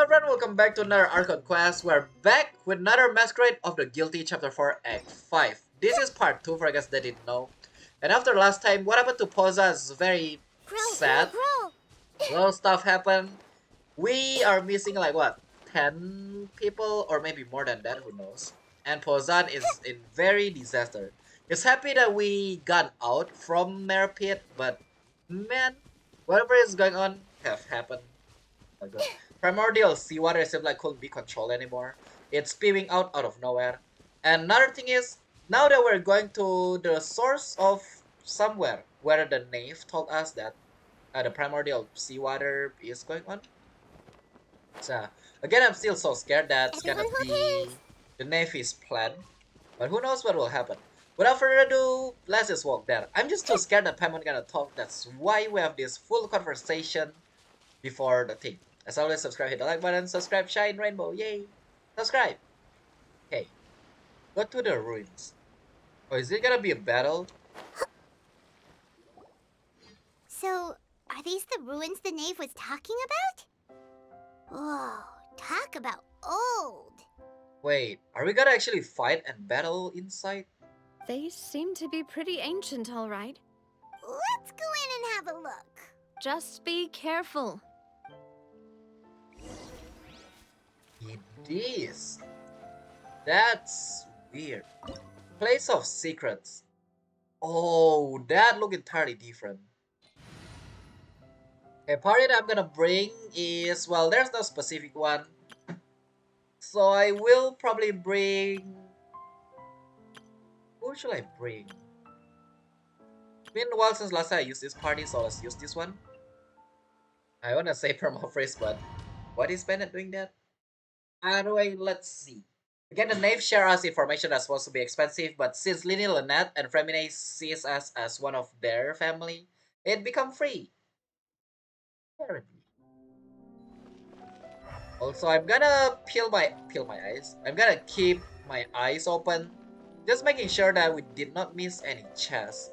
Hello everyone, welcome back to another Archon quest. We're back with another Masquerade of the Guilty Chapter 4 Act 5. This is part 2 for you guys that didn't know. And after last time, what happened to Poisson is very sad. A lot of stuff happened. We are missing like what, 10 people or maybe more than that, who knows. And Poisson is in very disaster. It's happy that we got out from Mare Pit, but man, whatever is going on have happened. Like the primordial seawater seems like couldn't be controlled anymore. It's spewing out of nowhere. And another thing is, now that we're going to the source of somewhere where the knave told us that the primordial seawater is going on. So again, I'm still so scared that's gonna be the navy's plan, but who knows what will happen. Without further ado, let's just walk there. I'm just too scared that Paimon gonna talk. That's why we have this full conversation before the thing. As always, subscribe, hit the like button, subscribe, shine, rainbow, yay! Subscribe! Okay, go to the ruins. Oh, is it gonna be a battle? So, are these the ruins the knave was talking about? Whoa, talk about old. Wait, are we gonna actually fight and battle inside? They seem to be pretty ancient, all right. Let's go in and have a look. Just be careful. It is. That's weird. Place of secrets. Oh, that look entirely different. A party that I'm gonna bring is, well, there's no specific one. So I will probably bring... Who should I bring? It's been a while since last time I used this party, so let's use this one. I wanna say Permafreeze, but what is Bennett doing that? Anyway, let's see. Again, the knave share us information that's supposed to be expensive, but since Lini, Lynette, and Fremine sees us as one of their family, it become free. Apparently. Also, I'm gonna peel my eyes. I'm gonna keep my eyes open, just making sure that we did not miss any chests.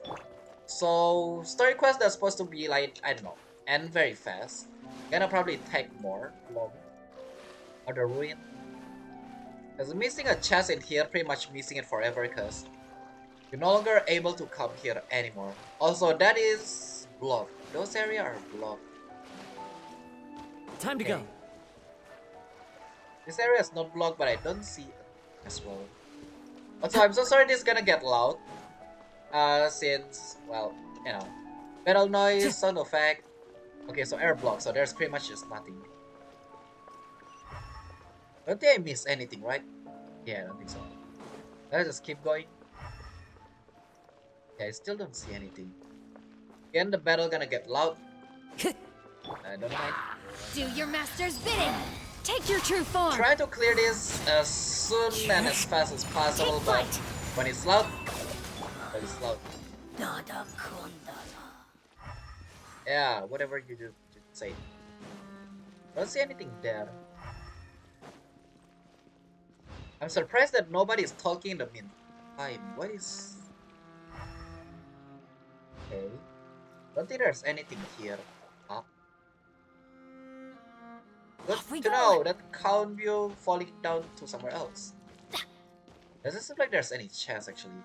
So, story quest that's supposed to be like, I don't know, end very fast. Gonna probably take more long. Or the ruin. Because missing a chest in here, pretty much missing it forever, because you're no longer able to come here anymore. Also, that is blocked. Those areas are blocked. Time to go. This area is not blocked, but I don't see it as well. Also, I'm so sorry this is gonna get loud. Since, well, you know, battle noise, sound effect. Okay, so air block, so there's pretty much just nothing. Don't think I missed anything, right? Yeah, I don't think so. Let's just keep going. Yeah, I still don't see anything. Again, the battle gonna get loud. I don't mind. Do your master's bidding. Take your true form. Try to clear this as soon and as fast as possible, but when it's loud, it's loud. Yeah, whatever you do, just say. Don't see anything there. I'm surprised that nobody is talking in the meantime. What is... Okay. Don't think there's anything here. Huh? Good to know that count view falling down to somewhere else. Doesn't seem like there's any chance actually.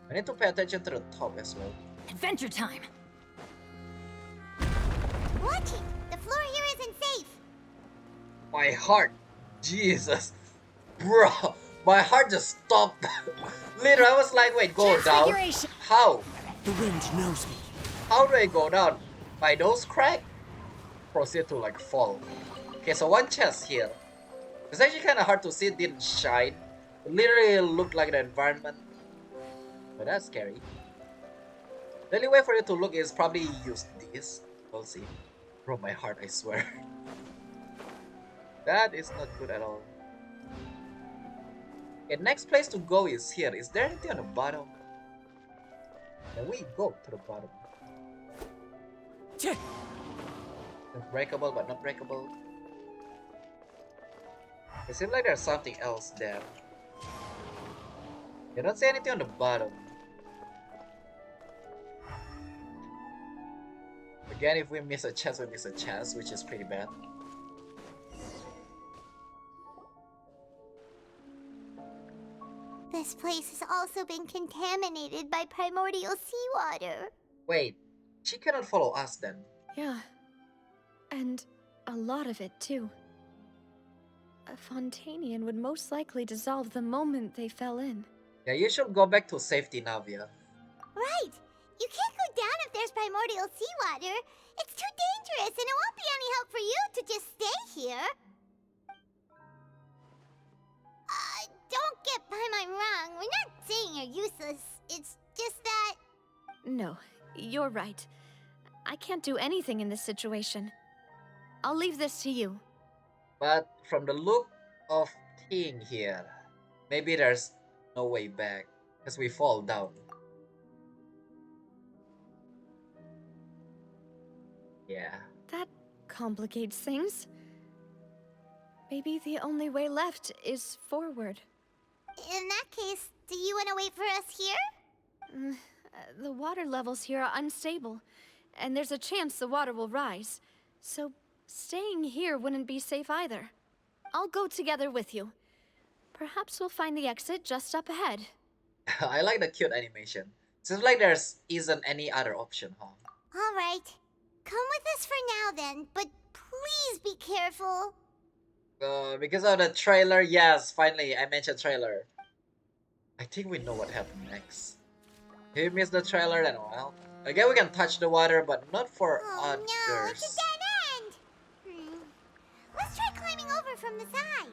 I need to pay attention to the top as well. Adventure time. Watch it! The floor here isn't safe! My heart! Jesus! Bro! My heart just stopped! Literally, I was like, wait, go down? How? The wind knows me. How do I go down? My nose crack? Proceed to like fall. Okay, so one chest here. It's actually kind of hard to see, it didn't shine. It literally looked like the environment. But that's scary. The only way for you to look is probably use this. We'll see. Bro, my heart, I swear. That is not good at all. Okay, next place to go is here. Is there anything on the bottom? Can we go to the bottom? It's breakable but not breakable. It seems like there's something else there. You don't see anything on the bottom. Again, if we miss a chance, we miss a chance, which is pretty bad. This place has also been contaminated by primordial seawater. Wait, she cannot follow us then. Yeah. And a lot of it, too. A Fontanian would most likely dissolve the moment they fell in. Yeah, you should go back to safety, Navia. Right! You can't go down if there's primordial seawater. It's too dangerous, and it won't be any help for you to just stay here. Don't get Paimon wrong. We're not saying you're useless. It's just that... No, you're right. I can't do anything in this situation. I'll leave this to you. But from the look of thing here, maybe there's no way back, because we fall down. Yeah. That complicates things. Maybe the only way left is forward. In that case, do you want to wait for us here? The water levels here are unstable, and there's a chance the water will rise. So staying here wouldn't be safe either. I'll go together with you. Perhaps we'll find the exit just up ahead. I like the cute animation. Seems like there's isn't any other option, huh? All right. Come with us for now then, but please be careful. Because of the trailer, yes, finally, I mentioned trailer. I think we know what happened next. If you missed the trailer, then well. Again, we can touch the water, but not for others. No, it's a dead end! Let's try climbing over from the side.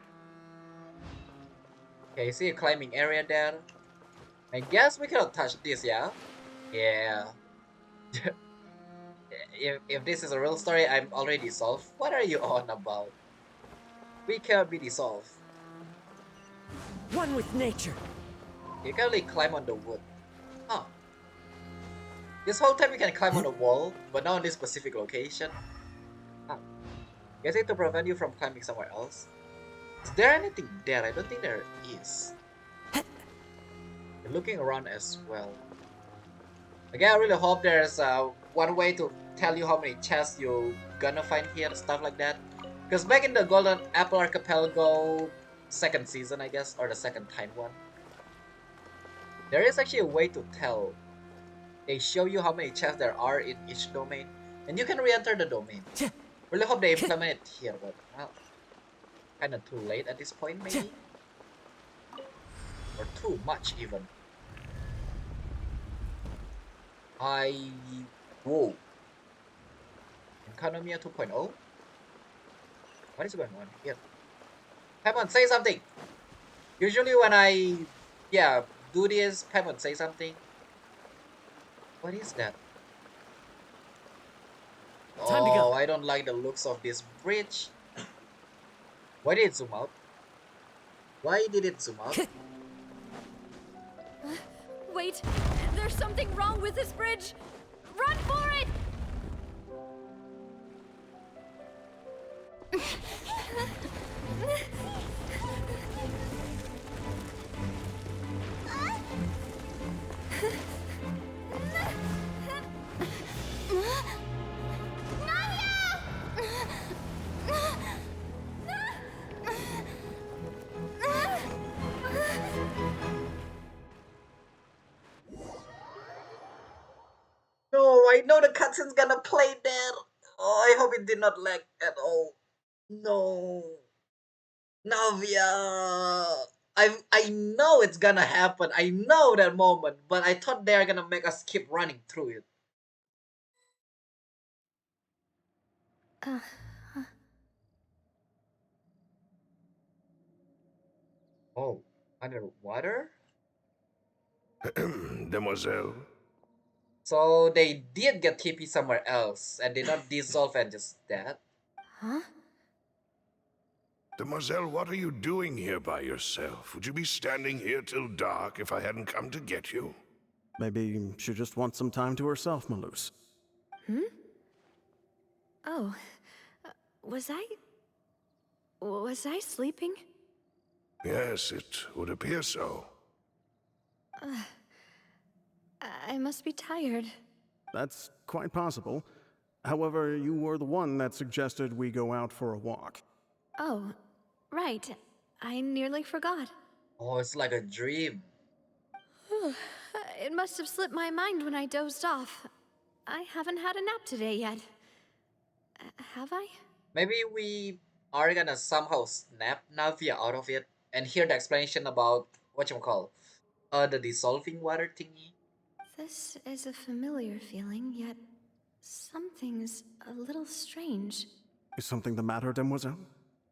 Okay, see a climbing area there. I guess we cannot touch this, yeah? Yeah. if this is a real story, I'm already solved. What are you on about? We cannot be dissolved. One with nature. You can only climb on the wood. Huh. This whole time you can climb on the wall, but not on this specific location. Huh. Guessing to prevent you from climbing somewhere else. Is there anything there? I don't think there is. Looking around as well. Again, I really hope there's one way to tell you how many chests you're gonna find here, stuff like that. Because back in the Golden Apple Archipelago second season, I guess, or the second time one, there is actually a way to tell. They show you how many chests there are in each domain, and you can re-enter the domain. Really hope they implement it here, but well, kind of too late at this point, maybe, or too much even. Whoa. Economia 2.0? What is going on here? Paimon, say something! Usually when I, do this, Paimon, say something. What is that? Time to go. I don't like the looks of this bridge. Why did it zoom out? Why did it zoom out? Wait, there's something wrong with this bridge! Run for it! No, I know the cutscene's gonna play there. Oh, I hope it did not lag at all. No. Navia. I know it's gonna happen. I know that moment, but I thought they are gonna make us keep running through it. Oh, underwater? Demoiselle, So they did get TP somewhere else and did not dissolve and just dead? Huh? Demoiselle, what are you doing here by yourself? Would you be standing here till dark if I hadn't come to get you? Maybe she just wants some time to herself, Maloose. Oh, was I sleeping? Yes, it would appear so. I must be tired. That's quite possible. However, you were the one that suggested we go out for a walk. Oh, right. I nearly forgot. Oh, it's like a dream. It must have slipped my mind when I dozed off. I haven't had a nap today yet. Have I? Maybe we are gonna somehow snap Navia out of it and hear the explanation about what you call the dissolving water thingy. This is a familiar feeling, yet something's a little strange. Is something the matter, Demoiselle?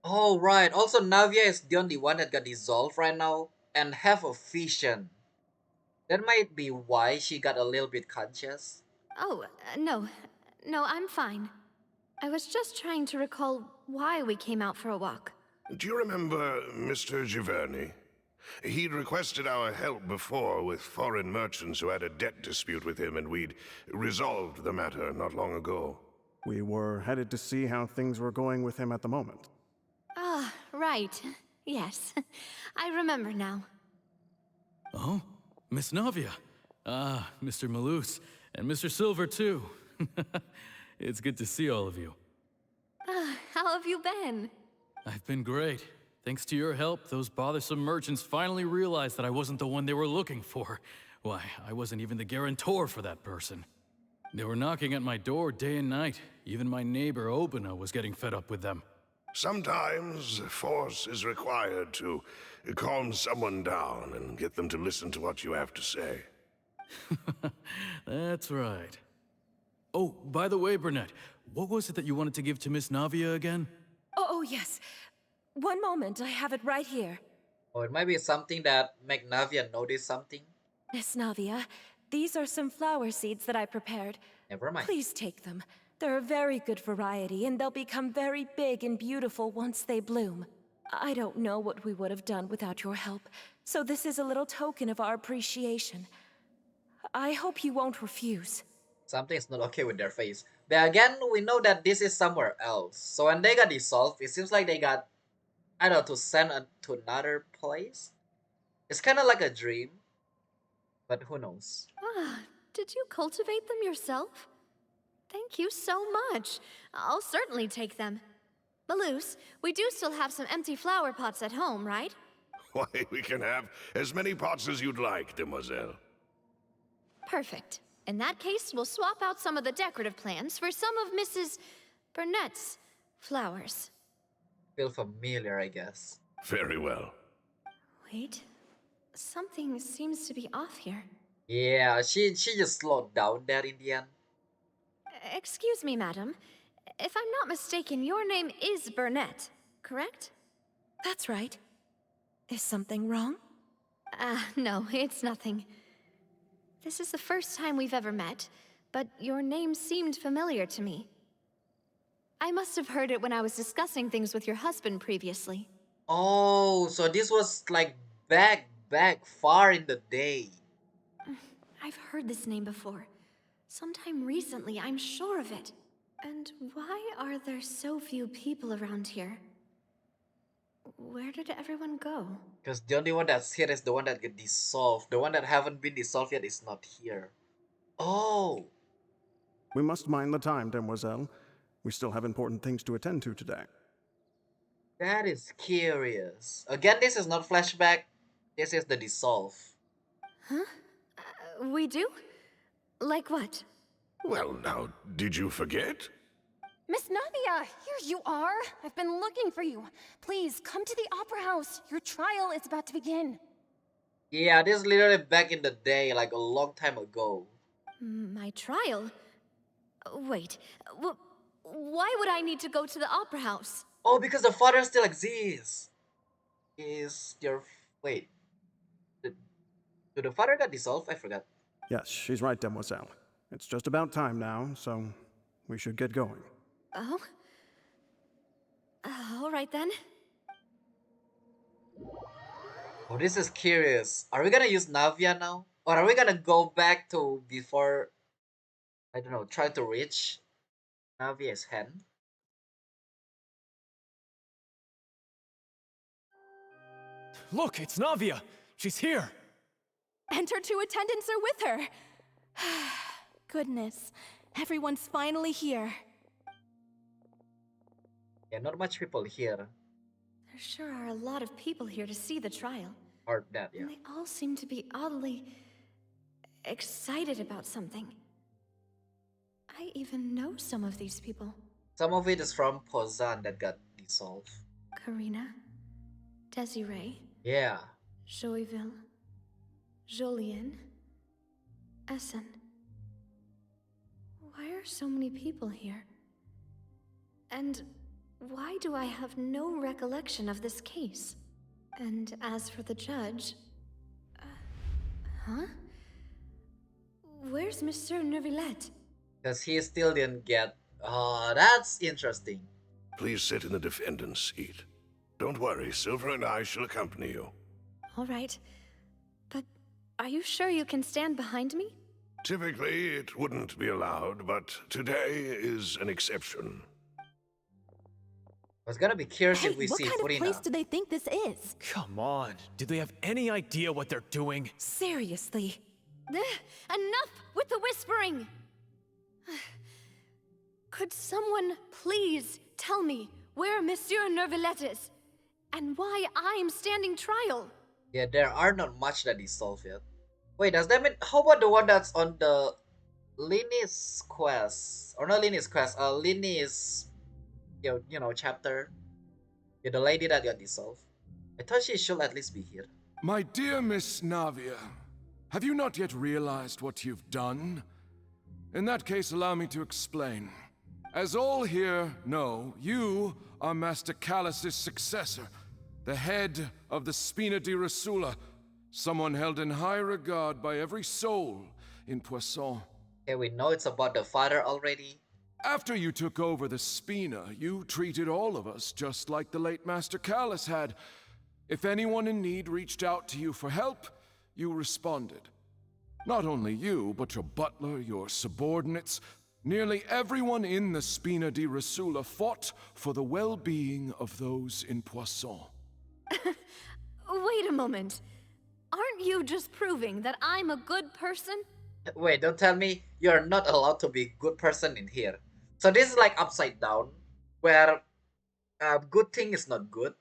Oh right. Also, Navia is the only one that got dissolved right now and have a vision. That might be why she got a little bit conscious. Oh, no. No, I'm fine. I was just trying to recall why we came out for a walk. Do you remember Mr. Giverny? He'd requested our help before with foreign merchants who had a debt dispute with him, and we'd resolved the matter not long ago. We were headed to see how things were going with him at the moment. Ah, right. Yes. I remember now. Oh, Miss Navia. Ah, Mr. Malus, and Mr. Silver, too. It's good to see all of you. How have you been? I've been great. Thanks to your help, those bothersome merchants finally realized that I wasn't the one they were looking for. Why, I wasn't even the guarantor for that person. They were knocking at my door day and night. Even my neighbor, Obina, was getting fed up with them. Sometimes force is required to calm someone down and get them to listen to what you have to say. That's right. Oh, by the way, Burnett, what was it that you wanted to give to Miss Navia again? Oh, yes. One moment, I have it right here. Or it might be something that make Navia notice something. Miss Navia, these are some flower seeds that I prepared. Never mind. Please take them. They're a very good variety, and they'll become very big and beautiful once they bloom. I don't know what we would have done without your help, so this is a little token of our appreciation. I hope you won't refuse. Something's not okay with their face. But again, we know that this is somewhere else. So when they got dissolved, it seems like they got, I don't know, to send to another place. It's kind of like a dream, but who knows? Ah, did you cultivate them yourself? Thank you so much. I'll certainly take them. Malus, we do still have some empty flower pots at home, right? Why, we can have as many pots as you'd like, demoiselle. Perfect. In that case, we'll swap out some of the decorative plants for some of Mrs. Burnett's flowers. Feel familiar, I guess. Very well. Wait, something seems to be off here. Yeah, she just slowed down there in the end. Excuse me, madam. If I'm not mistaken, your name is Burnett, correct? That's right. Is something wrong? No, it's nothing. This is the first time we've ever met, but your name seemed familiar to me. I must have heard it when I was discussing things with your husband previously. Oh, so this was like back far in the day. I've heard this name before. Sometime recently, I'm sure of it. And why are there so few people around here? Where did everyone go? Because the only one that's here is the one that get dissolved. The one that haven't been dissolved yet is not here. Oh, We must mind the time, Demoiselle. We still have important things to attend to today. that is curious. Again, this is not flashback. This is the dissolve. We do? Like what? Well, now, did you forget? Miss Navia, here you are. I've been looking for you. Please, come to the Opera House. Your trial is about to begin. Yeah, this is literally back in the day, like a long time ago. My trial? Wait, why would I need to go to the opera house? Oh, because the father still exists. Is your wait? Did the father got dissolved? I forgot. Yes, she's right, Demoiselle. It's just about time now, so we should get going. Oh? All right then. Oh, this is curious. Are we gonna use Navia now? Or are we gonna go back to before, I don't know, try to reach Navia's hand? Look, it's Navia. She's here. And her two attendants are with her. Goodness. Everyone's finally here. Yeah, not much people here. There sure are a lot of people here to see the trial. Or that, yeah. And they all seem to be oddly excited about something. I even know some of these people. Some of it is from Poisson that got dissolved. Karina, Desiree, Yeah. Joyville, Julien, Essen. Why are so many people here? And why do I have no recollection of this case? And as for the judge... huh? Where's Monsieur Neuvillette? Because he still didn't get... Oh, that's interesting. Please sit in the defendant's seat. Don't worry, Silver and I shall accompany you. All right. But are you sure you can stand behind me? Typically, it wouldn't be allowed, but today is an exception. I was gonna be curious if we what see kind Furina. of place do they think this is? Come on. Do they have any idea what they're doing? Seriously. Enough with the whispering! Could someone please tell me where Monsieur Neuvillette is? And why I'm standing trial? Yeah, there are not much that is solved yet. Wait, does that mean... How about the one that's on the Linny's quest? Or not Linny's quest, Linny's... You know, chapter. Yeah, the lady that got dissolved. I thought she should at least be here. My dear Miss Navia, have you not yet realized what you've done? In that case, allow me to explain. As all here know, you are Master Callus's successor, the head of the Spina di Rosula, someone held in high regard by every soul in Poisson. Okay, we know it's about the father already. After you took over the Spina, you treated all of us just like the late Master Callus had. If anyone in need reached out to you for help, you responded. Not only you, but your butler, your subordinates, nearly everyone in the Spina di Rosula fought for the well-being of those in Poisson. Wait a moment. Aren't you just proving that I'm a good person? Wait, don't tell me you're not allowed to be a good person in here. So this is like upside down, where good thing is not good.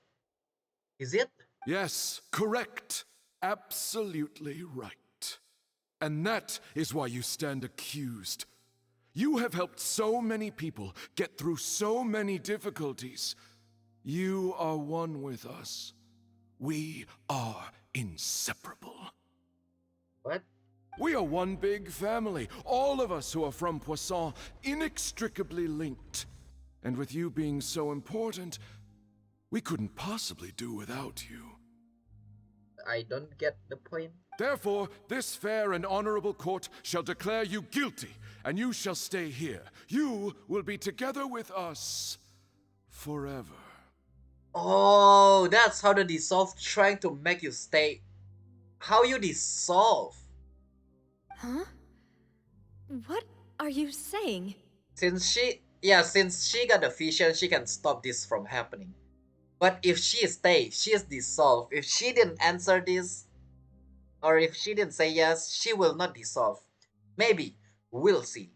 Is it? Yes, correct. Absolutely right. And that is why you stand accused. You have helped so many people get through so many difficulties. You are one with us. We are inseparable. What? We are one big family, all of us who are from Poisson, inextricably linked. And with you being so important, we couldn't possibly do without you. I don't get the point. Therefore, this fair and honorable court shall declare you guilty, and you shall stay here. You will be together with us forever. Oh, that's how the dissolve trying to make you stay. How you dissolve? Huh? What are you saying? Since she got the vision, she can stop this from happening. But if she stays, she is dissolved. If she didn't answer this, or if she didn't say yes, she will not dissolve. Maybe. We'll see.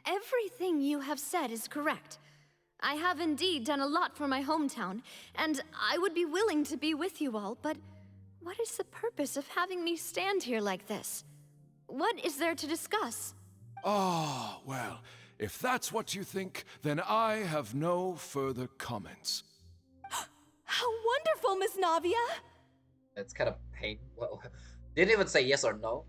Everything you have said is correct. I have indeed done a lot for my hometown, and I would be willing to be with you all, but what is the purpose of having me stand here like this? What is there to discuss? Ah, well, if that's what you think, then I have no further comments. How wonderful, Miss Navia! It's kind of pain. Well, didn't even say yes or no.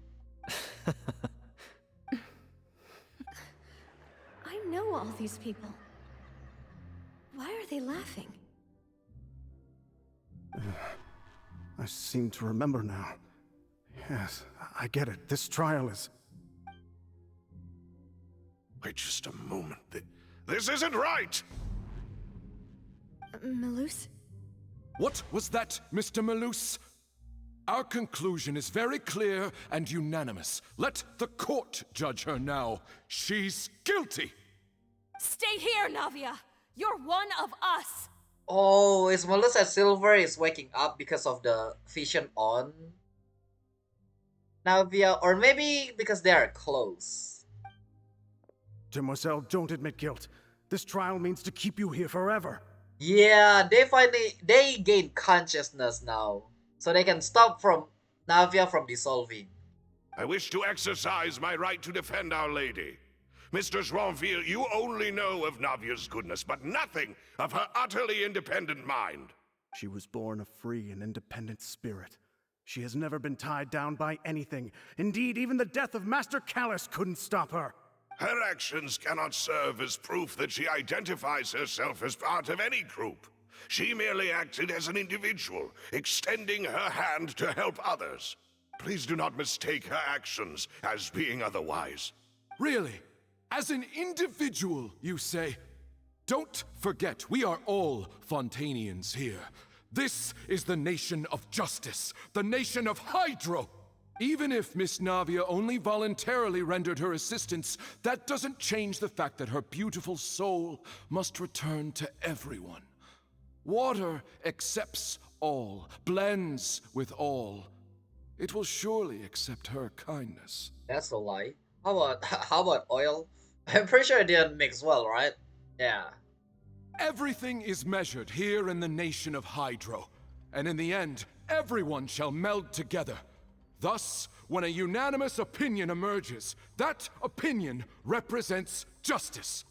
I know all these people. Why are they laughing? I seem to remember now. Yes, I get it. This trial is... Wait just a moment. This isn't right! Malus? What was that, Mr. Malus? Our conclusion is very clear and unanimous. Let the court judge her now. She's guilty! Stay here, Navia! You're one of us! Oh, is Melissa Silver is waking up because of the vision on Navia? Or maybe because they are close. Demoiselle, don't admit guilt. This trial means to keep you here forever. Yeah, they gain consciousness now, so they can stop from Navia from dissolving. I wish to exercise my right to defend Our Lady. Mr. Joinville, you only know of Navia's goodness, but nothing of her utterly independent mind. She was born a free and independent spirit. She has never been tied down by anything. Indeed, even the death of Master Callus couldn't stop her. Her actions cannot serve as proof that she identifies herself as part of any group. She merely acted as an individual, extending her hand to help others. Please do not mistake her actions as being otherwise. Really? As an individual, you say? Don't forget, we are all Fontainians here. This is the nation of justice, the nation of Hydro. Even if Miss Navia only voluntarily rendered her assistance, that doesn't change the fact that her beautiful soul must return to everyone. Water accepts all, blends with all. It will surely accept her kindness. That's a lie. How about oil? I'm pretty sure it didn't mix well, right? Yeah. Everything is measured here in the nation of Hydro, and in the end, everyone shall meld together. Thus, when a unanimous opinion emerges, that opinion represents justice.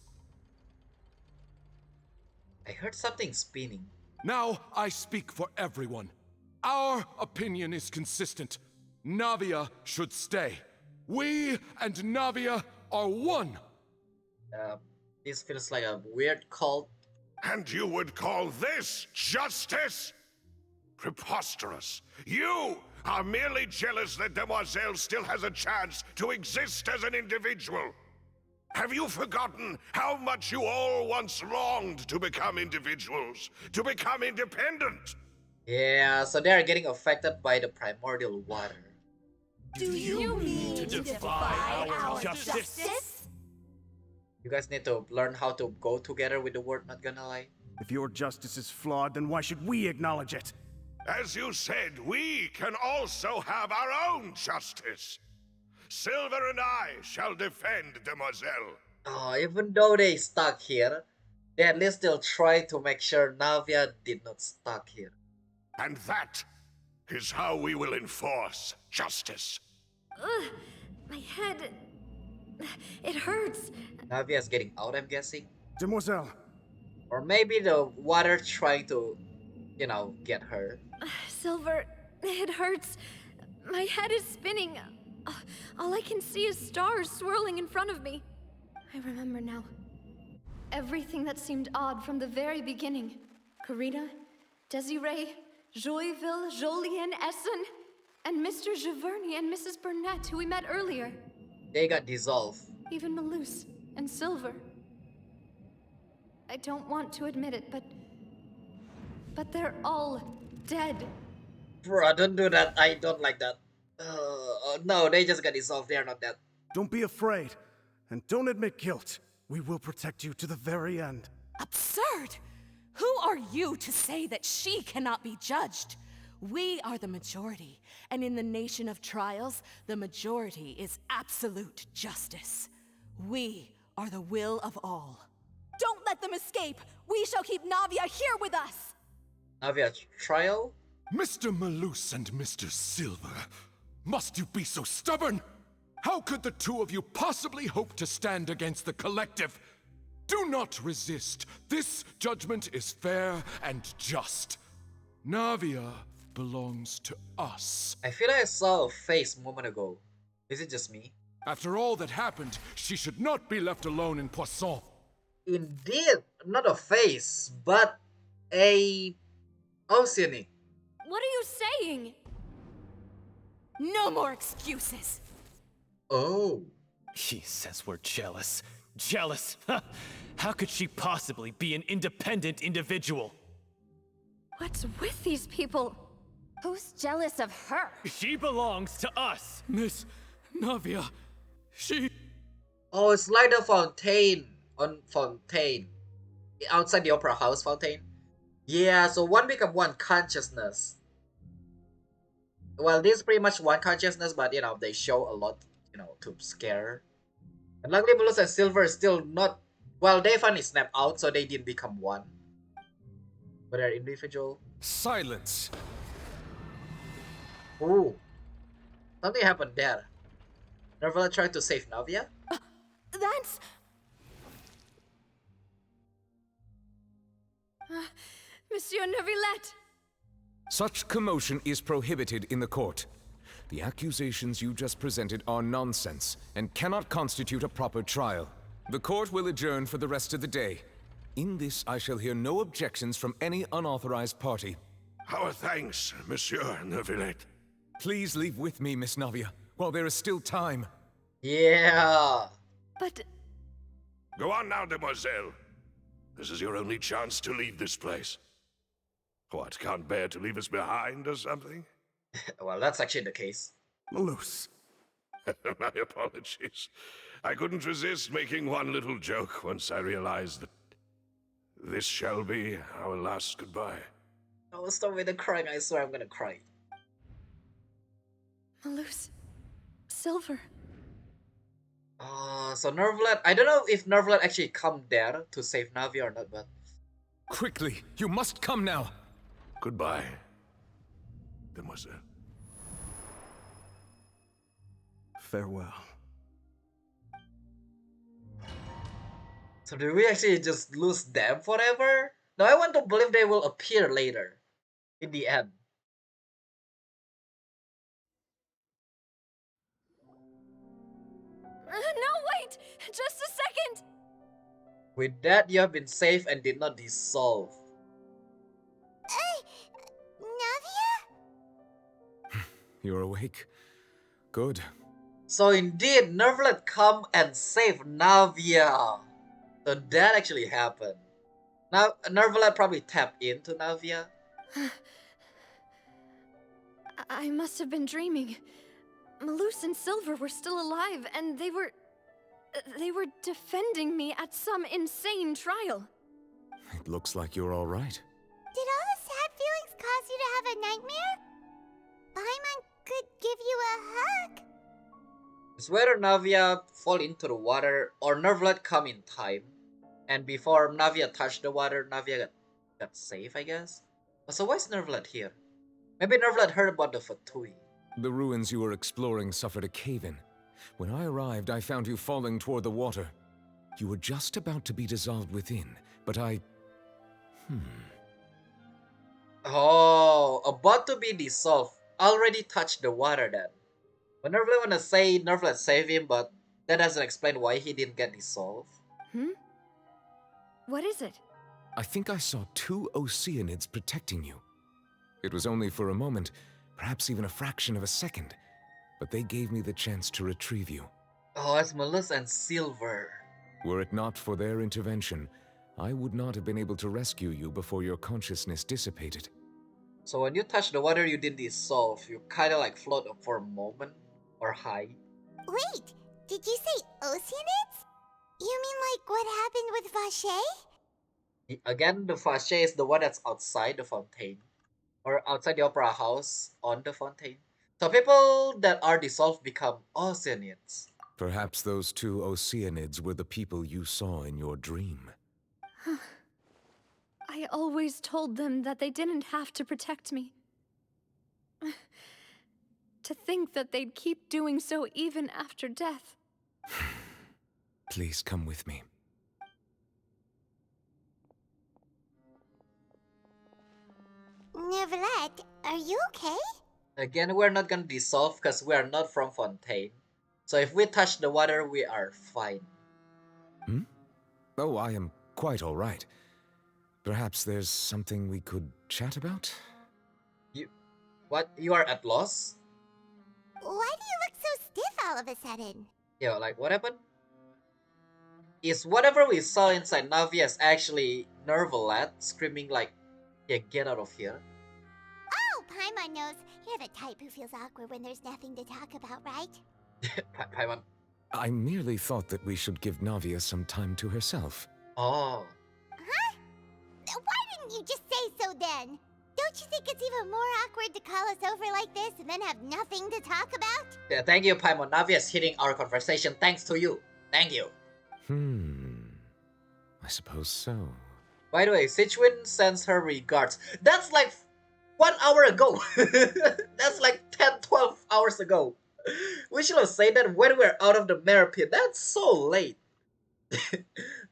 I heard something spinning. Now I speak for everyone. Our opinion is consistent. Navia should stay. We and Navia are one. This feels like a weird cult. And you would call this justice? Preposterous. You are merely jealous that Demoiselle still has a chance to exist as an individual. Have you forgotten how much you all once longed to become individuals, to become independent? Yeah, so they are getting affected by the primordial water. Do you mean to defy our justice? You guys need to learn how to go together with the word, not gonna lie. If your justice is flawed, then why should we acknowledge it? As you said, we can also have our own justice. Silver and I shall defend Demoiselle. Oh, even though they stuck here, they at least still try to make sure Navia did not stuck here. And that is how we will enforce justice. Ugh, my head. It hurts. Navia's getting out, I'm guessing. Demoiselle. Or maybe the water trying to, get her. Silver, it hurts. My head is spinning. All I can see is stars swirling in front of me. I remember now. Everything that seemed odd from the very beginning. Karina, Desiree, Joyville, Jolien, Essen, and Mr. Giverny and Mrs. Burnett, who we met earlier. They got dissolved. Even Malus and Silver. I don't want to admit it, but they're all dead. Bro, don't do that. I don't like that. No, they just got dissolved. They are not dead. Don't be afraid, and don't admit guilt. We will protect you to the very end. Absurd! Who are you to say that she cannot be judged? We are the majority, and in the nation of trials, the majority is absolute justice. We are the will of all. Don't let them escape! We shall keep Navia here with us! Navia trial? Mr. Malus and Mr. Silver, must you be so stubborn? How could the two of you possibly hope to stand against the collective? Do not resist. This judgment is fair and just. Navia belongs to us. I feel like I saw a face a moment ago. Is it just me? After all that happened, she should not be left alone in Poisson. Indeed, not a face, but a oceanic. What are you saying? No more excuses. Oh. He says we're jealous. Jealous? How could she possibly be an independent individual? What's with these people? Who's jealous of her? She belongs to us. Miss Navia, she... Oh, it's like the fontaine on Fontaine. Outside the opera house fountain. Yeah, so one become one consciousness. Well, this is pretty much one consciousness, but they show a lot, to scare. And luckily, Malus and Silver is still not. Well, they finally snapped out, so they didn't become one. But they're individual. Silence! Ooh. Something happened there. Nervala tried to save Navia? That's... Monsieur Neuvillette! Such commotion is prohibited in the court. The accusations you just presented are nonsense and cannot constitute a proper trial. The court will adjourn for the rest of the day. In this, I shall hear no objections from any unauthorized party. Our thanks, Monsieur Neuvillette. Please leave with me, Miss Navia, while there is still time. Yeah. But... Go on now, demoiselle. This is your only chance to leave this place. What, can't bear to leave us behind or something? Well, that's actually the case. Malus. My apologies. I couldn't resist making one little joke once I realized that this shall be our last goodbye. I will stop with the crying, I swear I'm gonna cry. Malus... Silver... So Nervalet, I don't know if Nervalet actually come there to save Navi or not, but... Quickly, you must come now! Goodbye, demoiselle. Farewell. So do we actually just lose them forever? No, I want to believe they will appear later. In the end. No, wait! Just a second! With that, you have been safe and did not dissolve. Navia? You're awake? Good. So indeed, Nervalet come and save Navia. So that actually happened. Now, Nervalet probably tapped into Navia. I must have been dreaming. Malus and Silver were still alive, and they were defending me at some insane trial. It looks like you're all right. Did all the sad feelings cause you to have a nightmare? Paimon could give you a hug. It's whether Navia fall into the water or Nervalet come in time. And before Navia touched the water, Navia got safe, I guess. So why is Nervalet here? Maybe Nervalet heard about the Fatui. The ruins you were exploring suffered a cave-in. When I arrived, I found you falling toward the water. You were just about to be dissolved within, but I... Oh, about to be dissolved. Already touched the water then. When Nervalet wanna say Nervalet saved him, but that doesn't explain why he didn't get dissolved. What is it? I think I saw 2 Oceanids protecting you. It was only for a moment, perhaps even a fraction of a second, but they gave me the chance to retrieve you. Oh, it's Malus and Silver. Were it not for their intervention, I would not have been able to rescue you before your consciousness dissipated. So when you touch the water, you didn't dissolve. You kinda like float up for a moment, or high. Wait, did you say Oceanids? You mean like what happened with Vache? Again, the Fache is the one that's outside the fontaine. Or outside the opera house on the fontaine. So people that are dissolved become Oceanids. Perhaps those 2 Oceanids were the people you saw in your dream. I always told them that they didn't have to protect me. To think that they'd keep doing so even after death. Please come with me. Neuvillette, are you okay? Again, we're not gonna dissolve because we are not from fontaine. So if we touch the water, we are fine. Oh, I am quite all right. Perhaps there's something we could chat about? What? You are at loss? Why do you look so stiff all of a sudden? Yo, like what happened? Is whatever we saw inside Navia's actually Nervalet screaming like, yeah, get out of here? Oh, Paimon knows. You're the type who feels awkward when there's nothing to talk about, right? Paimon. I merely thought that we should give Navia some time to herself. Oh. Huh? Why didn't you just say so then? Don't you think it's even more awkward to call us over like this and then have nothing to talk about? Yeah, thank you, Paimon. Navia is hitting our conversation thanks to you. Thank you. I suppose so. By the way, Sichuan sends her regards. That's like 1 hour ago. That's like 10, 12 hours ago. We should have said that when we're out of the mirror pit. That's so late.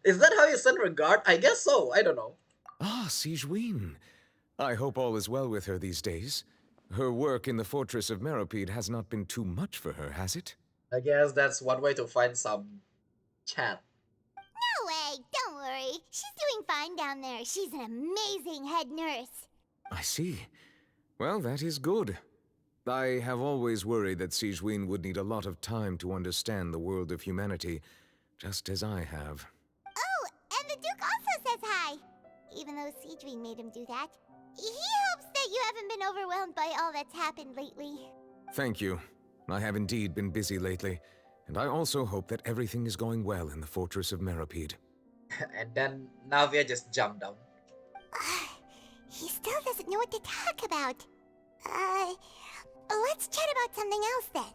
Is that how you send regard? I guess so. I don't know. Ah, Sijuin. I hope all is well with her these days. Her work in the Fortress of Meropide has not been too much for her, has it? I guess that's one way to find some chat. No way, don't worry. She's doing fine down there. She's an amazing head nurse. I see. Well, that is good. I have always worried that Sijuin would need a lot of time to understand the world of humanity, just as I have. Oh, and the Duke also says hi. Even though Sijuin made him do that. He hopes that you haven't been overwhelmed by all that's happened lately. Thank you. I have indeed been busy lately, and I also hope that everything is going well in the Fortress of Meropide. And then Navia just jumped down. He still doesn't know what to talk about. Let's chat about something else then.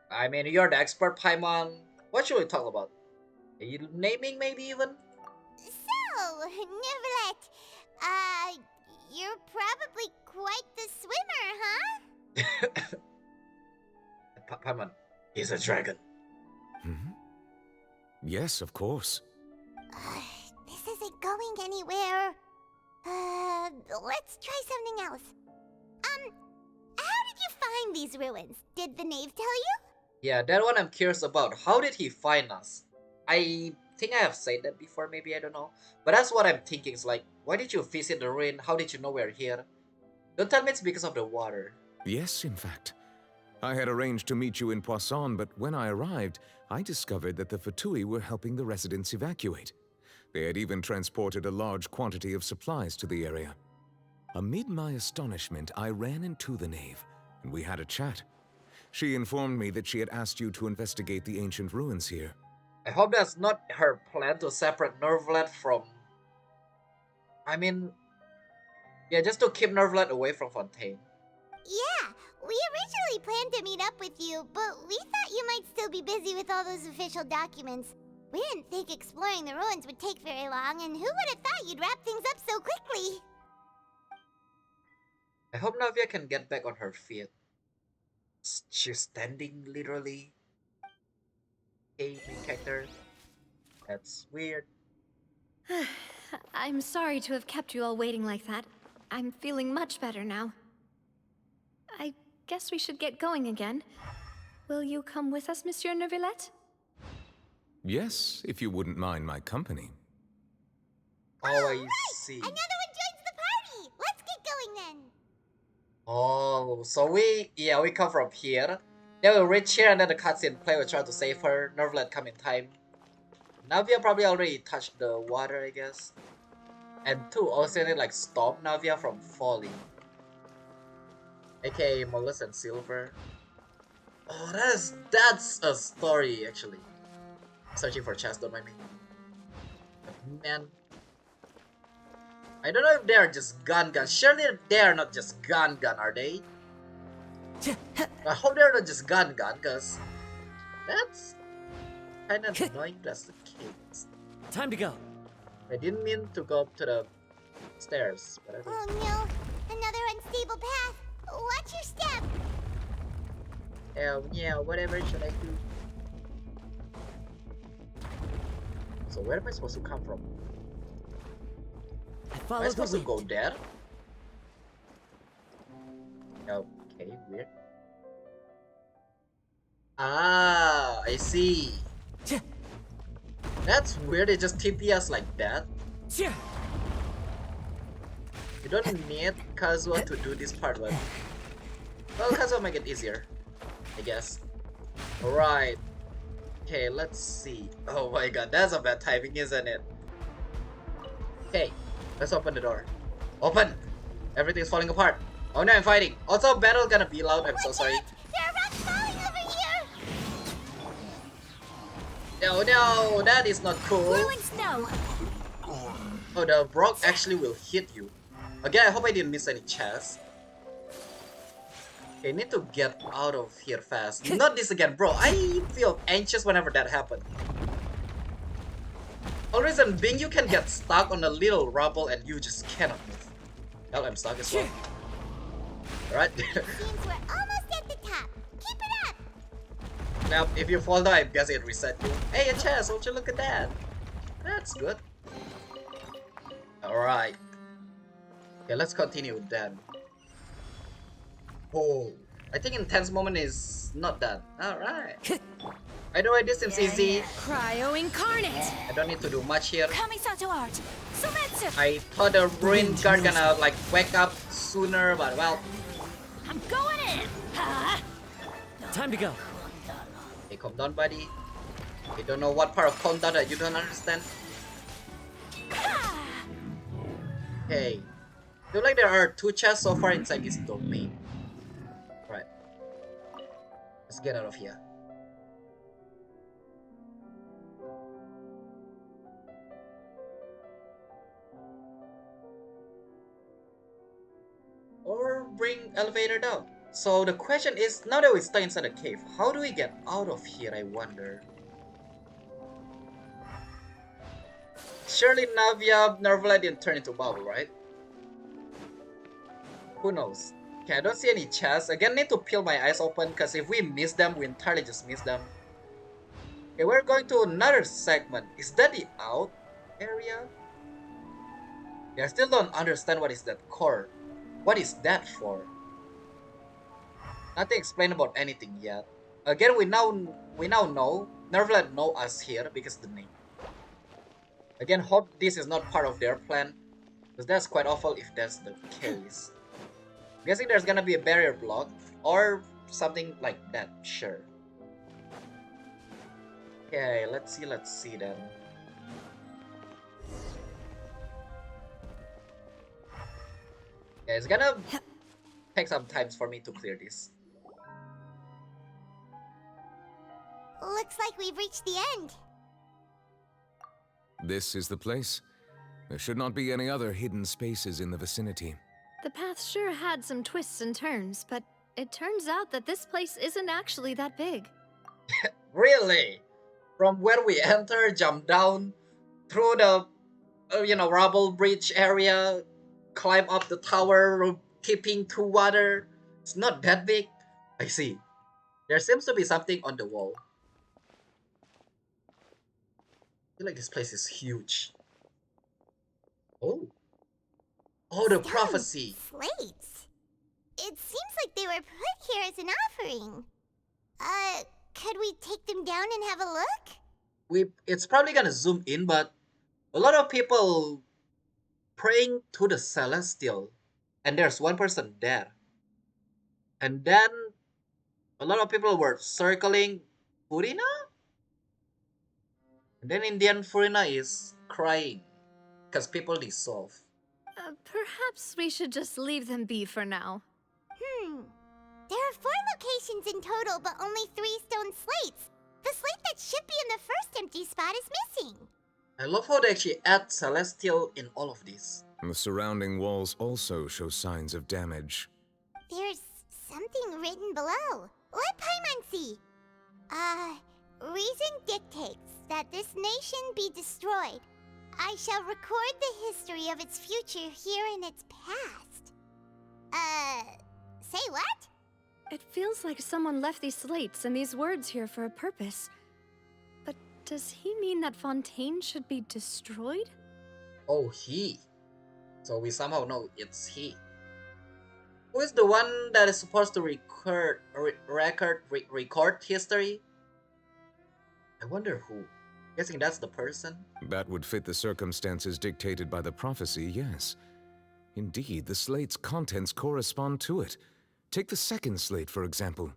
I mean, you're the expert, Paimon. What should we talk about? Are you naming maybe even? So, Neverlet, you're probably quite the swimmer, huh? Paimon, he's a dragon. Yes, of course. This isn't going anywhere. Let's try something else. How did you find these ruins? Did the knave tell you? Yeah, that one I'm curious about. How did he find us? I think I have said that before, maybe, I don't know. But that's what I'm thinking. It's like, why did you visit the ruin? How did you know we're here? Don't tell me it's because of the water. Yes, in fact. I had arranged to meet you in Poisson, but when I arrived, I discovered that the Fatui were helping the residents evacuate. They had even transported a large quantity of supplies to the area. Amid my astonishment, I ran into the knave, and we had a chat. She informed me that she had asked you to investigate the ancient ruins here. I hope that's not her plan to separate Nervlet from... I mean... Yeah, just to keep Nervlet away from Fontaine. Yeah, we originally planned to meet up with you, but we thought you might still be busy with all those official documents. We didn't think exploring the ruins would take very long, and who would have thought you'd wrap things up so quickly? I hope Navia can get back on her feet. She's standing, literally. Hey, main character. That's weird. I'm sorry to have kept you all waiting like that. I'm feeling much better now. I guess we should get going again. Will you come with us, Monsieur Neuvillette? Yes, if you wouldn't mind my company. Oh, I see. Another one joins the party! Let's get going then! Oh, so we come from here. Then we'll reach here and then the cutscene play will try to save her. Nervlet come in time. Navia probably already touched the water, I guess. And two, also need like stop Navia from falling. AKA Molus and Silver. Oh, that's a story actually. Searching for chest, don't mind me. But man, I don't know if they are just gun. Surely they are not just gun, are they? I hope they're not just gun, cause that's kind of annoying. That's the case. Time to go. I didn't mean to go up to the stairs, but I did. Oh no, another unstable path. Watch your step. Oh yeah, whatever should I do? So where am I supposed to come from? Am I supposed to go there? Okay, weird. Ah, I see. That's weird, they just TP us like that. You don't need Kazuha to do this part, but... Well, Kazuha make it easier, I guess. Alright. Okay, let's see. Oh my god, that's a bad timing, isn't it? Okay, let's open the door. Open! Everything's falling apart. Oh no, I'm fighting. Also, battle gonna be loud, I'm so sorry. There are rocks falling over here! No, that is not cool. Blue and snow. Oh, the Brock actually will hit you. Again, I hope I didn't miss any chests. Okay, need to get out of here fast. Not this again, bro. I feel anxious whenever that happens. Only reason being you can get stuck on a little rubble and you just cannot move. Well, I'm stuck as well. Alright. Seems we're almost at the top. Keep it up! Now, if you fall down, I guess it reset you. Hey, a chest, won't you look at that? That's good. Alright. Okay, let's continue then. Oh, I think intense moment is not done. Alright. By the way, this seems easy. Cryo incarnate. I don't need to do much here. Kamisato art. Sumetsu. I thought the ruin guard gonna like wake up sooner, but well. I'm going in. Time to go. Hey, calm down, buddy. I don't know what part of calm down that you don't understand. Hey, feel like there are 2 chests so far inside this domain. Right. Let's get out of here. Or bring elevator down. So the question is, now that we're stuck inside the cave, how do we get out of here, I wonder? Surely Navia Nervala didn't turn into bubble, right? Who knows? Okay, I don't see any chests. Again, need to peel my eyes open, because if we miss them, we entirely just miss them. Okay, we're going to another segment. Is that the out area? Yeah, I still don't understand what is that core. What is that for? Nothing explained about anything yet. Again, we now know Nervala know us here because the name. Again, hope this is not part of their plan, because that's quite awful if that's the case. I'm guessing there's gonna be a barrier block or something like that. Sure. Okay, let's see then. Yeah, it's gonna take some time for me to clear this. Looks like we've reached the end. This is the place. There should not be any other hidden spaces in the vicinity. The path sure had some twists and turns, but it turns out that this place isn't actually that big. Really? From where we enter, jump down through the rubble bridge area, climb up the tower, tipping through water. It's not that big. I see. There seems to be something on the wall. I feel like this place is huge. Oh. Oh, the prophecy. Slates. It seems like they were put here as an offering. Could we take them down and have a look? It's probably gonna zoom in, but a lot of people praying to the celestial, and there's one person there. And then a lot of people were circling Furina? And then in the end, Furina is crying because people dissolve. Perhaps we should just leave them be for now. There are 4 locations in total, but only 3 stone slates. The slate that should be in the first empty spot is missing. I love how they actually add celestial in all of this. The surrounding walls also show signs of damage. There's something written below. Let Paimon see. Reason dictates that this nation be destroyed. I shall record the history of its future here in its past. Say what? It feels like someone left these slates and these words here for a purpose. But does he mean that Fontaine should be destroyed? Oh, he. So we somehow know it's he. Who is the one that is supposed to record history? I wonder who. Guessing that's the person? That would fit the circumstances dictated by the prophecy, yes. Indeed, the slate's contents correspond to it. Take the second slate, for example.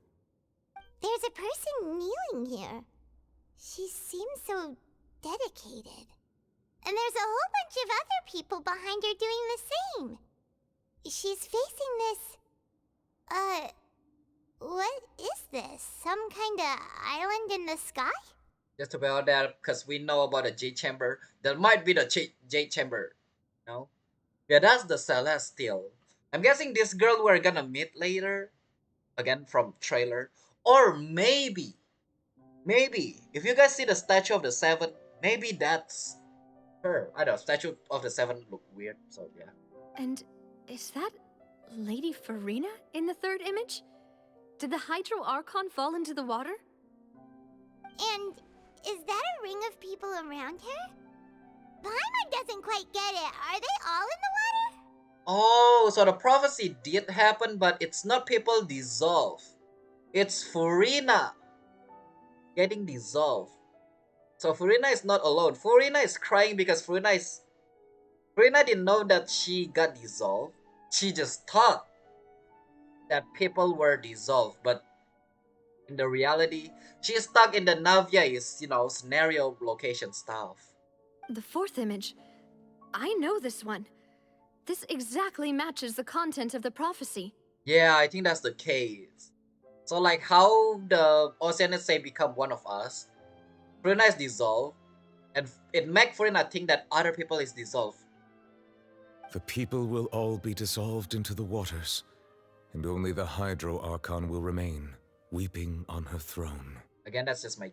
There's a person kneeling here. She seems so dedicated. And there's a whole bunch of other people behind her doing the same. She's facing this... what is this? Some kind of island in the sky? Just about that, because we know about the Jade Chamber. That might be the Jade Chamber. No? Yeah, that's the Celestial. I'm guessing this girl we're gonna meet later. Again, from trailer. Or maybe, if you guys see the statue of the 7, maybe that's Her, I don't know, statue of the seven look weird, so yeah. And is that Lady Farina in the third image? Did the Hydro Archon fall into the water? And is that a ring of people around her? Paimon doesn't quite get it. Are they all in the water? Oh, so the prophecy did happen, but it's not people dissolve. It's Furina getting dissolved. So Furina is not alone. Furina is crying because Furina didn't know that she got dissolved. She just thought that people were dissolved, but in the reality, she's stuck in the Navia's, scenario location stuff. The fourth image. I know this one. This exactly matches the content of the prophecy. Yeah, I think that's the case. So like how the Oceanists say become one of us, Furina is dissolved, and it makes Furina think that other people is dissolved. The people will all be dissolved into the waters, and only the Hydro Archon will remain, weeping on her throne. Again, that's just my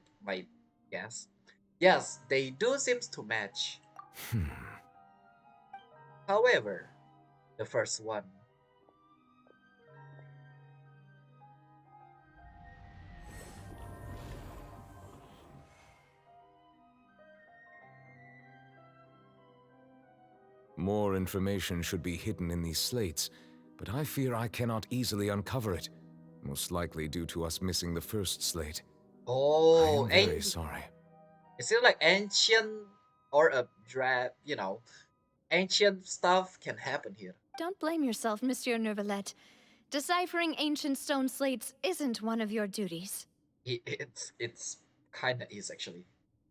guess. Yes, they do seems to match. However, the first one. More information should be hidden in these slates, but I fear I cannot easily uncover it, most likely due to us missing the first slate. Oh, I am very sorry. It seems like ancient or a ancient stuff can happen here. Don't blame yourself, Monsieur Neuvillette. Deciphering ancient stone slates isn't one of your duties. It's kinda is actually.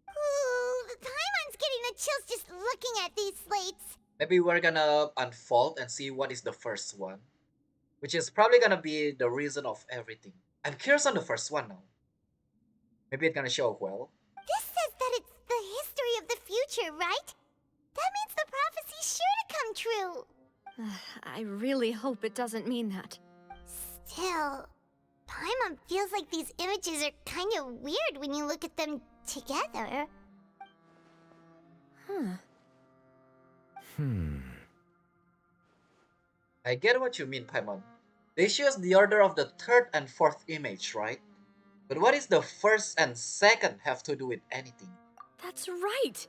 Ooh, Paimon's getting the chills just looking at these slates. Maybe we're gonna unfold and see what is the first one, which is probably gonna be the reason of everything. I'm curious on the first one now. Maybe it's gonna show well. This says that it's the history of the future, right? That means the prophecy's sure to come true. I really hope it doesn't mean that. Still, Paimon feels like these images are kind of weird when you look at them together. I get what you mean, Paimon. They choose the order of the third and fourth image, right? But what is the first and second have to do with anything? That's right!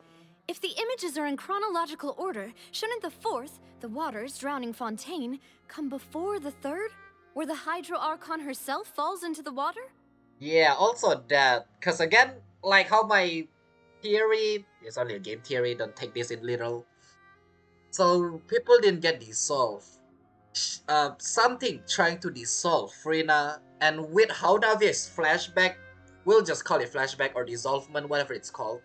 If the images are in chronological order, shouldn't the fourth, the waters drowning fontaine, come before the third? Where the Hydro Archon herself falls into the water? Yeah, also that. Because again, like how my theory, it's only a game theory, don't take this in literal. So people didn't get dissolved. Something trying to dissolve Frina, and with how Navi's flashback, we'll just call it flashback or dissolvement, whatever it's called.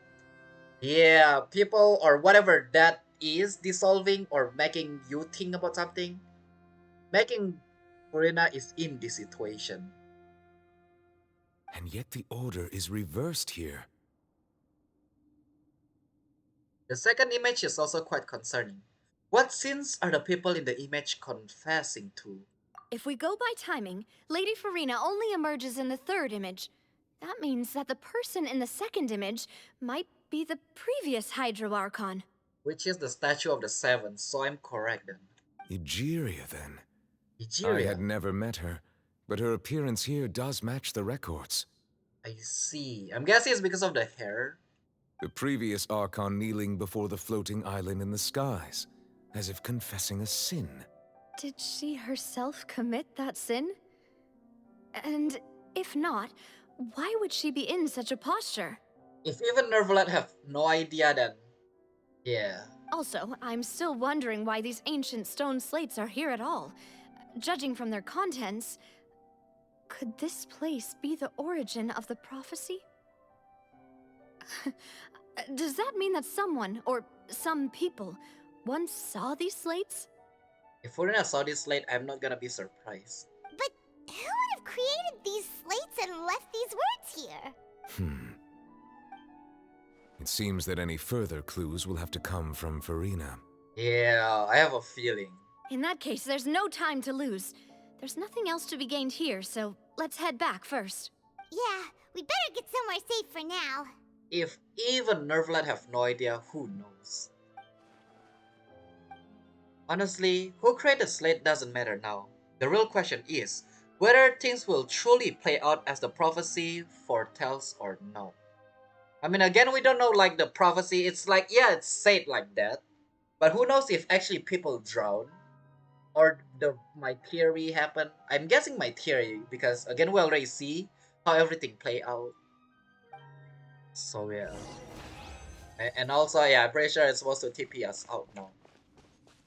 Yeah, people or whatever that is dissolving or making you think about something, making Frina is in this situation. And yet the order is reversed here. The second image is also quite concerning. What sins are the people in the image confessing to? If we go by timing, Lady Farina only emerges in the third image. That means that the person in the second image might be the previous Hydro Archon. Which is the statue of the seven, so I'm correct then. Egeria, then. Egeria? I had never met her, but her appearance here does match the records. I see. I'm guessing it's because of the hair. The previous Archon kneeling before the floating island in the skies, as if confessing a sin. Did she herself commit that sin? And if not, why would she be in such a posture? If even Neuvillette have no idea, then yeah. Also, I'm still wondering why these ancient stone slates are here at all. Judging from their contents, could this place be the origin of the prophecy? Does that mean that someone, or some people, once saw these slates? If Furina saw this slate, I'm not gonna be surprised. But who would have created these slates and left these words here? It seems that any further clues will have to come from Farina. Yeah, I have a feeling. In that case, there's no time to lose. There's nothing else to be gained here, so let's head back first. Yeah, we better get somewhere safe for now. If even Neuvillette have no idea, who knows? Honestly, who created Slate doesn't matter now. The real question is whether things will truly play out as the prophecy foretells or no. I mean, again, we don't know like the prophecy. It's like, yeah, it's said like that. But who knows if actually people drown or my theory happened. I'm guessing my theory because again, we already see how everything play out. So yeah. And also, yeah, I'm pretty sure it's supposed to TP us out now.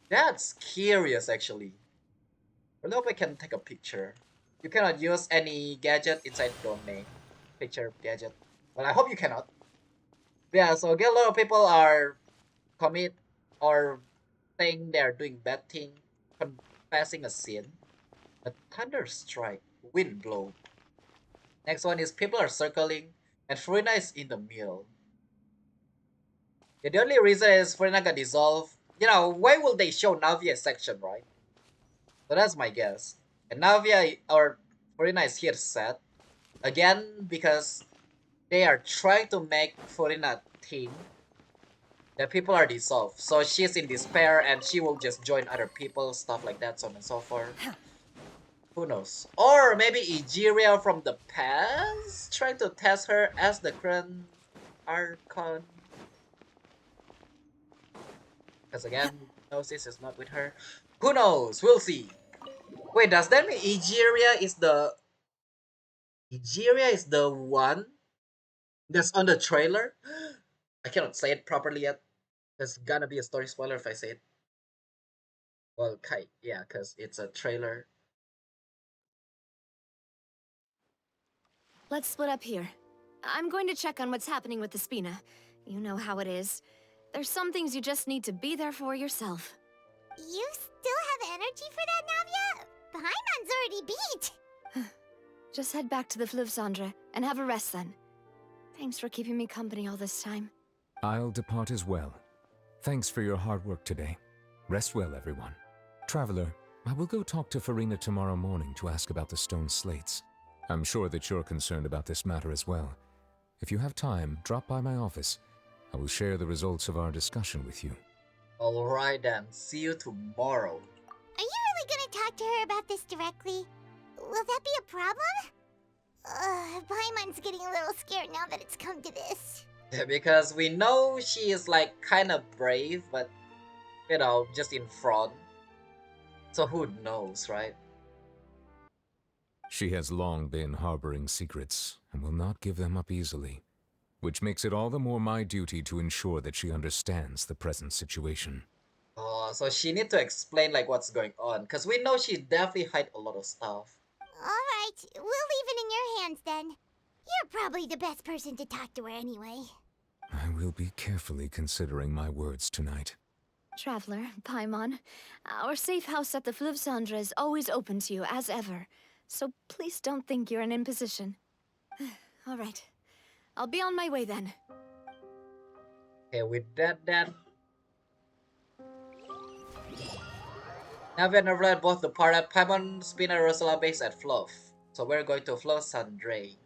That's curious, actually. I hope I can take a picture. You cannot use any gadget inside the domain. Picture gadget. Well, I hope you cannot. Yeah, so again, a lot of people are commit or saying they're doing bad thing, confessing a sin. A thunder strike, wind blow. Next one is people are circling, and Furina is in the middle. Yeah, the only reason is Furina got dissolved. You know, why will they show Navia section, right? So that's my guess. And Navia or Furina is here set. Again, because they are trying to make Furina think that people are dissolved. So she's in despair and she will just join other people, stuff like that, so on and so forth. Who knows? Or maybe Egeria from the past trying to test her as the current Archon. Because again, Gnosis is not with her. Who knows? We'll see. Wait, does that mean Egeria is the one that's on the trailer? I cannot say it properly yet. There's gonna be a story spoiler if I say it. Well, yeah, because it's a trailer. Let's split up here. I'm going to check on what's happening with the Spina. You know how it is. There's some things you just need to be there for yourself. You still have energy for that, Navia? Paimon's already beat! Just head back to the Fluvsandre and have a rest then. Thanks for keeping me company all this time. I'll depart as well. Thanks for your hard work today. Rest well, everyone. Traveler, I will go talk to Farina tomorrow morning to ask about the stone slates. I'm sure that you're concerned about this matter as well. If you have time, drop by my office. I will share the results of our discussion with you. Alright then, see you tomorrow. Are you really gonna talk to her about this directly? Will that be a problem? Paimon's getting a little scared now that it's come to this. Because we know she is like kind of brave, but you know, just in front. So who knows, right? She has long been harboring secrets and will not give them up easily, which makes it all the more my duty to ensure that she understands the present situation. Oh, so she need to explain like what's going on, because we know she definitely hide a lot of stuff. Alright, we'll leave it in your hands then. You're probably the best person to talk to her anyway. I will be carefully considering my words tonight. Traveler, Paimon, our safe house at the Fluvsandre is always open to you, as ever. So please don't think you're an imposition. All right. I'll be on my way then. Okay, with that then. Now we have both the part at Paimon, Spina, Rosala base at Fluff. So we're going to Fluvsandre.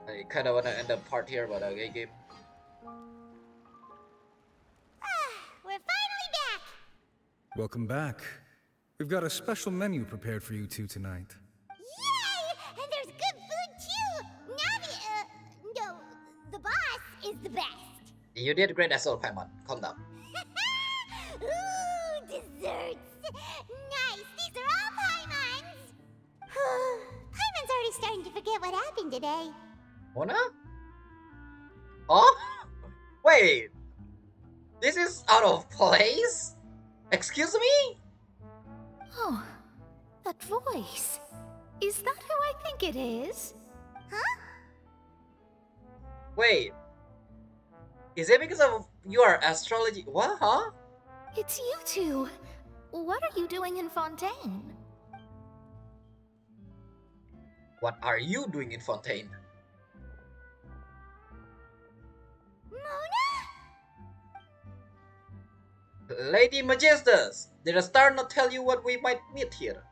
I kinda wanna end the part here, but okay, game. We're finally back! Welcome back. We've got a special menu prepared for you two tonight. Yay! And there's good food too! Navi, no, the boss is the best. You did great as well, Paimon. Calm down. Ooh, desserts! Nice, these are all Paimon's! Paimon's already starting to forget what happened today. Mona? Oh? Wait! This is out of place? Excuse me? Oh, that voice. Is that who I think it is? Huh? Wait. Is it because of your astrology? What, huh? It's you two. What are you doing in Fontaine? What are you doing in Fontaine? Mona? Lady Majestas, did a star not tell you what we might meet here?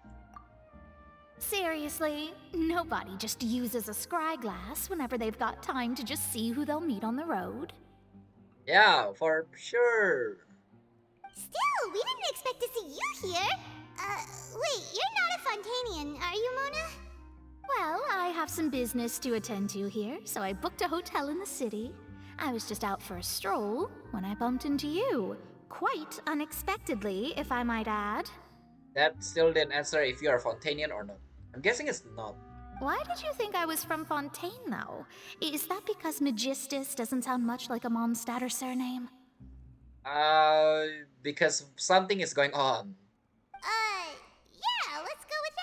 Seriously, nobody just uses a scry glass whenever they've got time to just see who they'll meet on the road. Yeah, for sure. Still, we didn't Fontanian, are you, Mona? Well, I have some business to attend to here, so I booked a hotel in the city. I was just out for a stroll when I bumped into you. Quite unexpectedly, if I might add. That still didn't answer if you are Fontanian or not. I'm guessing it's not. Why did you think I was from Fontaine, though? Is that because Magistus doesn't sound much like a Mondstadt surname? Because something is going on. Yeah, let's go with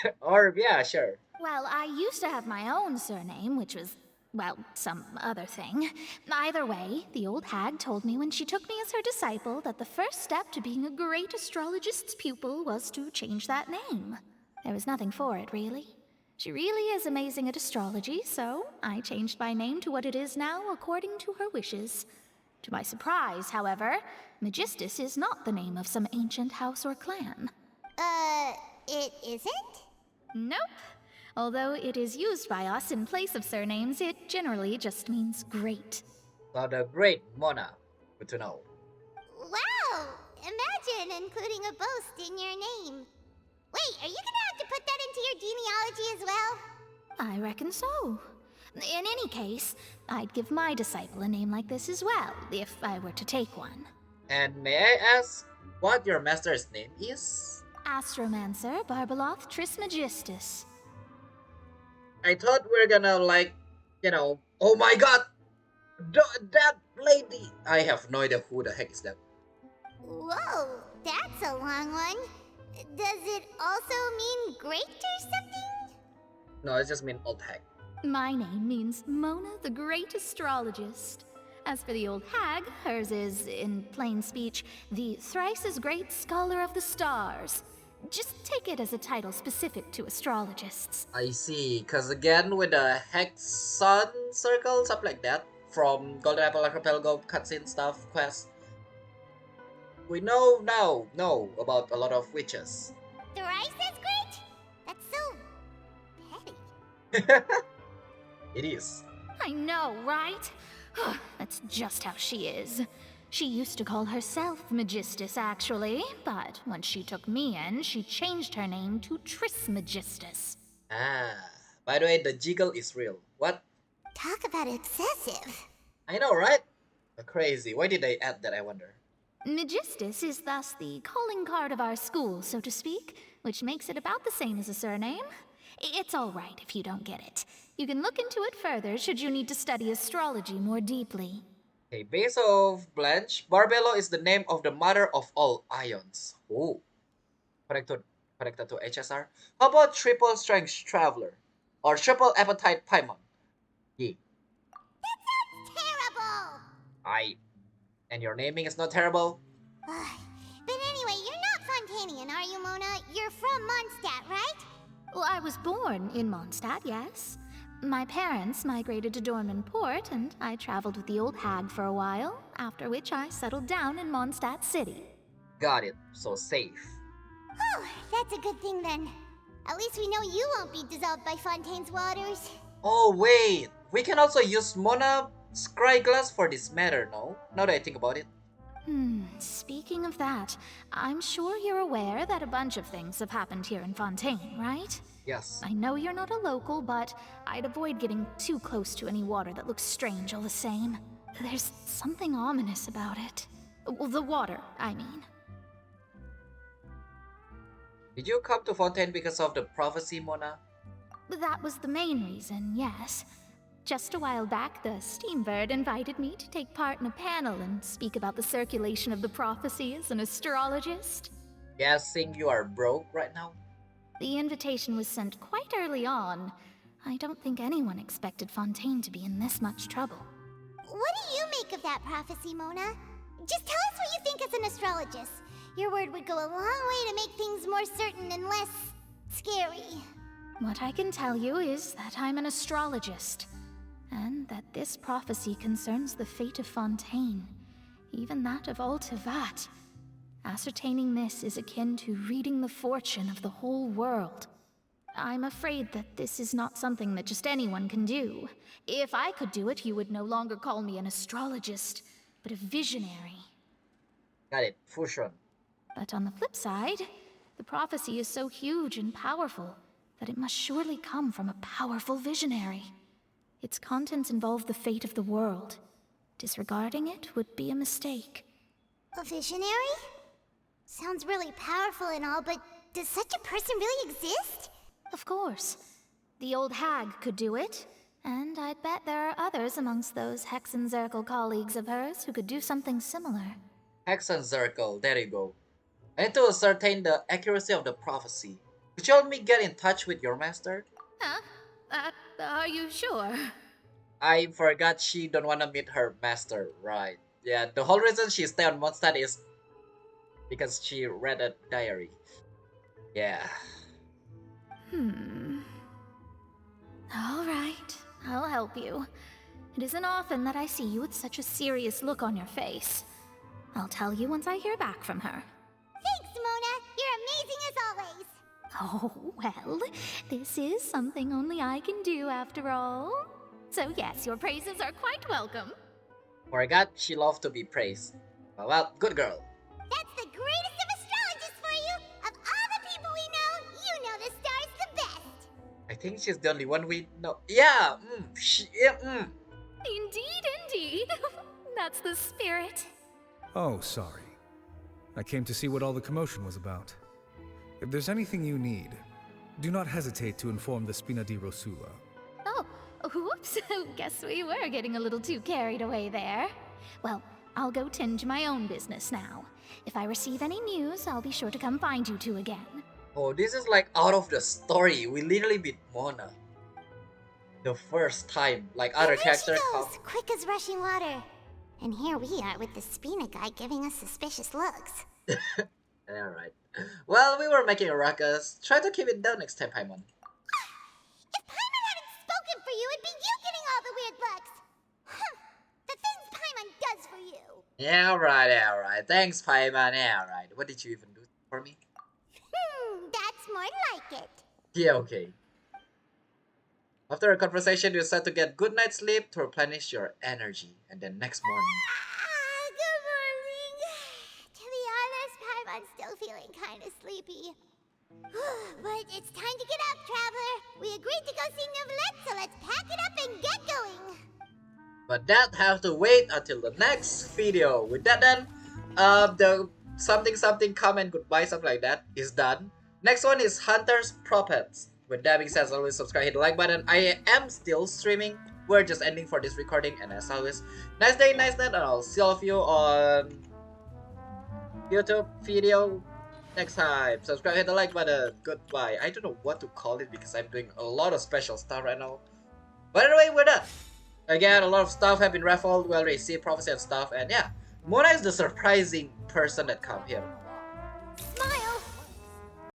that. Or, yeah, sure. Well, I used to have my own surname, which was, well, some other thing. Either way, the old hag told me when she took me as her disciple that the first step to being a great astrologist's pupil was to change that name. There was nothing for it, really. She really is amazing at astrology, so I changed my name to what it is now according to her wishes. To my surprise, however, Magistus is not the name of some ancient house or clan. It isn't? Nope. Although it is used by us in place of surnames, it generally just means great. So the great Mona. Good to know. Wow! Imagine including a boast in your name. Wait, are you gonna have to put that into your genealogy as well? I reckon so. In any case, I'd give my disciple a name like this as well, if I were to take one. And may I ask what your master's name is? Astromancer Barbeloth Trismegistus. I thought we were gonna, like, oh my god! That lady! I have no idea who the heck is that. Whoa, that's a long one. Does it also mean great or something? No, it just means old hag. My name means Mona the Great Astrologist. As for the old hag, hers is, in plain speech, the thrice-as-great Scholar of the Stars. Just take it as a title specific to astrologists. I see, because again, with the Hex Sun Circle, stuff like that, from Golden Apple Archipelago cutscene stuff, quest, we now know about a lot of witches. Thrice as great? That's so petty. It is. I know, right? That's just how she is. She used to call herself Magistus, actually, but when she took me in, she changed her name to Trismegistus. Ah, by the way, the jiggle is real. What? Talk about excessive. I know, right? Crazy. Why did they add that, I wonder? Magistus is thus the calling card of our school, so to speak, which makes it about the same as a surname. It's all right if you don't get it. You can look into it further should you need to study astrology more deeply. Okay, base of Blanche, Barbello is the name of the mother of all ions. Oh, connected to HSR. How about triple strength traveler or triple appetite paimon? Yeah. That sounds terrible. And your naming is not terrible. But anyway, you're not Fontanian, are you, Mona? You're from Mondstadt, right? Well, I was born in Mondstadt, yes. My parents migrated to Dorman Port, and I traveled with the old hag for a while, after which I settled down in Mondstadt City. Got it. So safe. Oh, that's a good thing then. At least we know you won't be dissolved by Fontaine's waters. Oh, wait. We can also use Mona Scryglass for this matter, no? Now that I think about it. Speaking of that, I'm sure you're aware that a bunch of things have happened here in Fontaine, right? Yes. I know you're not a local, but I'd avoid getting too close to any water that looks strange all the same. There's something ominous about it. Well, the water, I mean. Did you come to Fontaine because of the prophecy, Mona? That was the main reason, yes. Just a while back, the Steambird invited me to take part in a panel and speak about the circulation of the prophecy as an astrologist. Guessing you are broke right now? The invitation was sent quite early on. I don't think anyone expected Fontaine to be in this much trouble. What do you make of that prophecy, Mona? Just tell us what you think as an astrologist. Your word would go a long way to make things more certain and less scary. What I can tell you is that I'm an astrologist, and that this prophecy concerns the fate of Fontaine, even that of Altivat. Ascertaining this is akin to reading the fortune of the whole world. I'm afraid that this is not something that just anyone can do. If I could do it, you would no longer call me an astrologist, but a visionary. Got it. Fusion. But on the flip side, The prophecy is so huge and powerful that it must surely come from a powerful visionary. Its contents involve the fate of the world. Disregarding it would be a mistake. A visionary? Sounds really powerful and all, but does such a person really exist? Of course. The old hag could do it, and I'd bet there are others amongst those Hexenzirkel colleagues of hers who could do something similar. Hexenzirkel, there you go. I need to ascertain the accuracy of the prophecy. Could you help me get in touch with your master? Huh? Are you sure? I forgot she don't want to meet her master, right? Yeah, the whole reason she stayed on Mondstadt is because she read a diary. Yeah. All right, I'll help you. It isn't often that I see you with such a serious look on your face. I'll tell you once I hear back from her. Thanks, Mona. You're amazing as always. Oh, well, this is something only I can do after all. So yes, your praises are quite welcome. Forgot she loved to be praised. Well, good girl. That's the greatest of astrologists for you! Of all the people we know, you know the star's the best! I think she's the only one we know. Yeah, Indeed. That's the spirit. Oh, sorry. I came to see what all the commotion was about. If there's anything you need, do not hesitate to inform the Spina di Rosula. Oh, whoops. Guess we were getting a little too carried away there. Well, I'll go tend to my own business now. If I receive any news, I'll be sure to come find you two again. Oh, this is like out of the story. We literally beat Mona. The first time, like other characters come. Quick as rushing water. And here we are with the Spina guy giving us suspicious looks. Alright. Well, we were making a ruckus. Try to keep it down next time, Paimon. If Paimon hadn't spoken for you, it'd be you getting all the weird looks. The things Paimon does for you. Yeah, alright. Thanks, Paimon. Yeah, alright. What did you even do for me? That's more like it. Yeah, okay. After a conversation, you decide to get good night's sleep to replenish your energy. And then next morning... Good morning. To be honest, Paimon's still feeling kind of sleepy. But it's time to get up, Traveler. We agreed to go see Neuvillette, so let's pack it up and get going. But that have to wait until the next video. With that then, the something comment goodbye, something like that is done. Next one is Hunter's Prophets. With that being said, as always, subscribe, hit the like button. I am still streaming. We're just ending for this recording, and as always, nice day, nice night, and I'll see all of you on YouTube video next time. Subscribe, hit the like button. Goodbye. I don't know what to call it because I'm doing a lot of special stuff right now. But anyway, we're done. Again, a lot of stuff have been raffled. We already see prophecy and stuff, and yeah, Mona is the surprising person that come here. Smile!